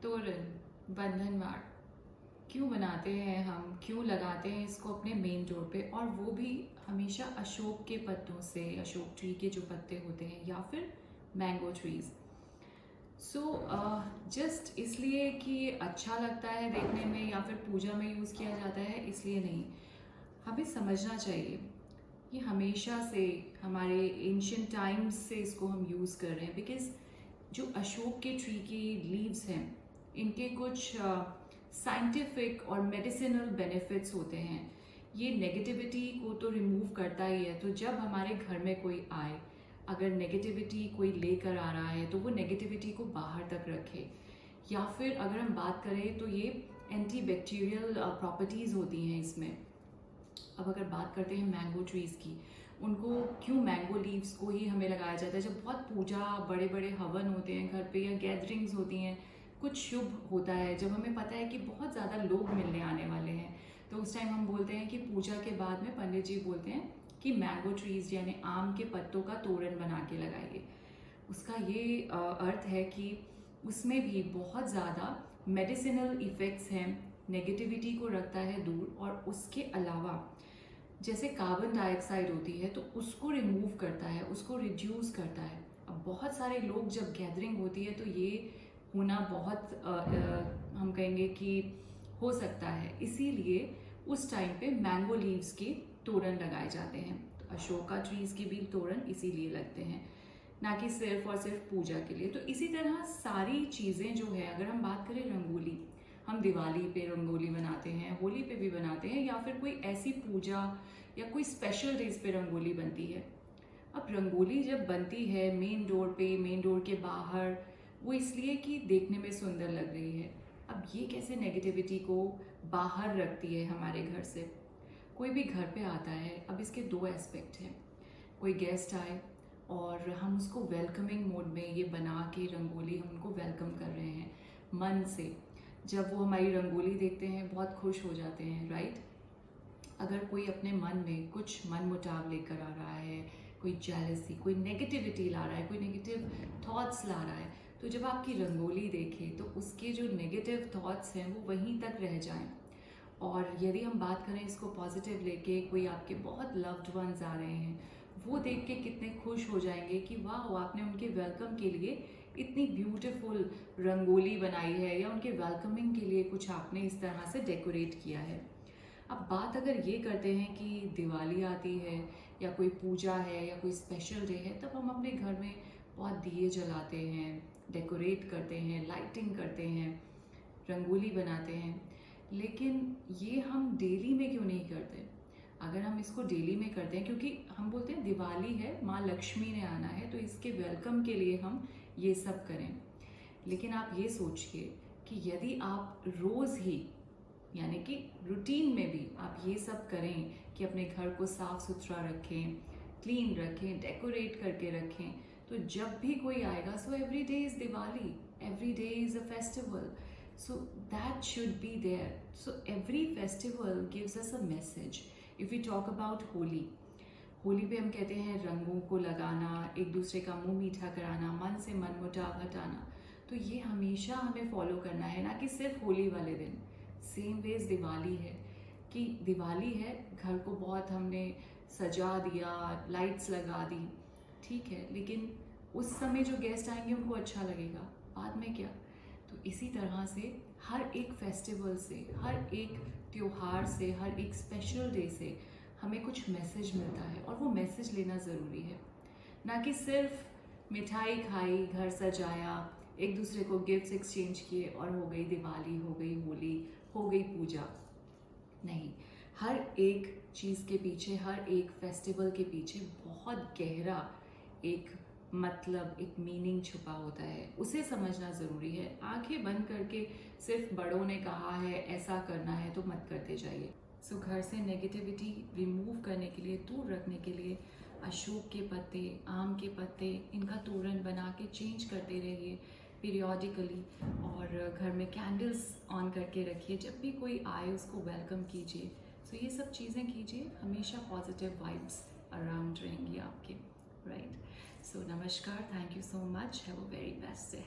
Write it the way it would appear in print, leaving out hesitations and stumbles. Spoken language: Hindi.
तोरण, बंधनवार क्यों बनाते हैं हम, क्यों लगाते हैं इसको अपने मेन डोर पे, और वो भी हमेशा अशोक के पत्तों से, अशोक ट्री के जो पत्ते होते हैं या फिर मैंगो ट्रीज। सो जस्ट इसलिए कि अच्छा लगता है देखने में या फिर पूजा में यूज़ किया जाता है इसलिए नहीं, हमें समझना चाहिए ये हमेशा से हमारे एंशियंट टाइम्स से इसको हम यूज़ कर रहे हैं। बिकॉज जो अशोक के ट्री की लीव्स हैं इनके कुछ साइंटिफिक और मेडिसिनल बेनिफिट्स होते हैं। ये नेगेटिविटी को तो रिमूव करता ही है। तो जब हमारे घर में कोई आए, अगर नेगेटिविटी कोई लेकर आ रहा है तो वो नेगेटिविटी को बाहर तक रखे। या फिर अगर हम बात करें तो ये एंटी बैक्टीरियल प्रॉपर्टीज़ होती हैं इसमें। अब अगर बात करते हैं मैंगो ट्रीज़ की, उनको क्यों मैंगो लीव्स को ही हमें लगाया जाता है जब बहुत पूजा, बड़े बड़े हवन होते हैं घर पे या गैदरिंग्स होती हैं, कुछ शुभ होता है, जब हमें पता है कि बहुत ज़्यादा लोग मिलने आने वाले हैं, तो उस टाइम हम बोलते हैं कि पूजा के बाद में पंडित जी बोलते हैं कि मैंगो ट्रीज़ यानी आम के पत्तों का तोरण बना के लगाइए। उसका ये अर्थ है कि उसमें भी बहुत ज़्यादा मेडिसिनल इफ़ेक्ट्स हैं, नेगेटिविटी को रखता है दूर, और उसके अलावा जैसे कार्बन डाइऑक्साइड होती है तो उसको रिमूव करता है, उसको रिड्यूस करता है। अब बहुत सारे लोग जब गैदरिंग होती है तो ये होना बहुत हम कहेंगे कि हो सकता है, इसीलिए उस टाइम पे मैंगो लीव्स के तोरण लगाए जाते हैं। तो अशोका ट्रीज के भी तोरण इसीलिए लगते हैं, ना कि सिर्फ और सिर्फ पूजा के लिए। तो इसी तरह सारी चीज़ें जो है, अगर हम बात करें रंगोली, हम दिवाली पे रंगोली बनाते हैं, होली पे भी बनाते हैं, या फिर कोई ऐसी पूजा या कोई स्पेशल डेज पे रंगोली बनती है। अब रंगोली जब बनती है मेन डोर पे, मेन डोर के बाहर, वो इसलिए कि देखने में सुंदर लग रही है। अब ये कैसे नेगेटिविटी को बाहर रखती है हमारे घर से। कोई भी घर पे आता है, अब इसके दो एस्पेक्ट हैं। कोई गेस्ट आए और हम उसको वेलकमिंग मोड में ये बना के रंगोली हम उनको वेलकम कर रहे हैं मन से। जब वो हमारी रंगोली देखते हैं बहुत खुश हो जाते हैं, राइट। अगर कोई अपने मन में कुछ मन मुटाव लेकर आ रहा है, कोई जेलसी, कोई नेगेटिविटी ला रहा है, कोई नेगेटिव थॉट्स ला रहा है, तो जब आपकी रंगोली देखे तो उसके जो नेगेटिव थॉट्स हैं वो वहीं तक रह जाएं। और यदि हम बात करें इसको पॉजिटिव लेके, कोई आपके बहुत लव्ड वंस आ रहे हैं, वो देख के कितने खुश हो जाएंगे कि वाह, आपने उनके वेलकम के लिए इतनी ब्यूटीफुल रंगोली बनाई है, या उनके वेलकमिंग के लिए कुछ आपने इस तरह से डेकोरेट किया है। अब बात अगर ये करते हैं कि दिवाली आती है या कोई पूजा है या कोई स्पेशल डे है, तब हम अपने घर में बहुत दिए जलाते हैं, डेकोरेट करते हैं, लाइटिंग करते हैं, रंगोली बनाते हैं। लेकिन ये हम डेली में क्यों नहीं करते? अगर हम इसको डेली में करते हैं, क्योंकि हम बोलते हैं दिवाली है, माँ लक्ष्मी ने आना है, तो इसके वेलकम के लिए हम ये सब करें। लेकिन आप ये सोचिए कि यदि आप रोज़ ही, यानी कि रूटीन में भी आप ये सब करें कि अपने घर को साफ सुथरा रखें, क्लीन रखें, डेकोरेट करके रखें, तो जब भी कोई आएगा, so every day is Diwali, every day is a festival, so that should be there. So every festival gives us a message. If we talk about Holi, Holi पे हम कहते हैं रंगों को लगाना, एक दूसरे का मुंह मीठा कराना, मन से मन मुटाव हटाना। तो ये हमेशा हमें फॉलो करना है, ना कि सिर्फ होली वाले दिन। सेम वेज दिवाली है कि दिवाली है, घर को बहुत हमने सजा दिया, लाइट्स लगा दी, ठीक है, लेकिन उस समय जो गेस्ट आएंगे उनको अच्छा लगेगा, बाद में क्या। तो इसी तरह से हर एक फेस्टिवल से, हर एक त्योहार से, हर एक स्पेशल डे से हमें कुछ मैसेज मिलता है, और वो मैसेज लेना ज़रूरी है। ना कि सिर्फ मिठाई खाई, घर सजाया, एक दूसरे को गिफ्ट्स एक्सचेंज किए और हो गई दिवाली, हो गई होली, हो गई पूजा। नहीं, हर एक चीज़ के पीछे, हर एक फेस्टिवल के पीछे बहुत गहरा एक मतलब, एक मीनिंग छुपा होता है, उसे समझना ज़रूरी है। आंखें बंद करके सिर्फ बड़ों ने कहा है ऐसा करना है तो मत करते जाइए। सो घर से नेगेटिविटी रिमूव करने के लिए, दूर रखने के लिए अशोक के पत्ते, आम के पत्ते, इनका तोरण बना के चेंज करते रहिए पीरियोडिकली, और घर में कैंडल्स ऑन करके रखिए, जब भी कोई आए उसको वेलकम कीजिए। सो ये सब चीज़ें कीजिए, हमेशा पॉजिटिव वाइब्स अराउंड रहेंगी आपके, राइट। सो नमस्कार, thank you so much, have a very best day.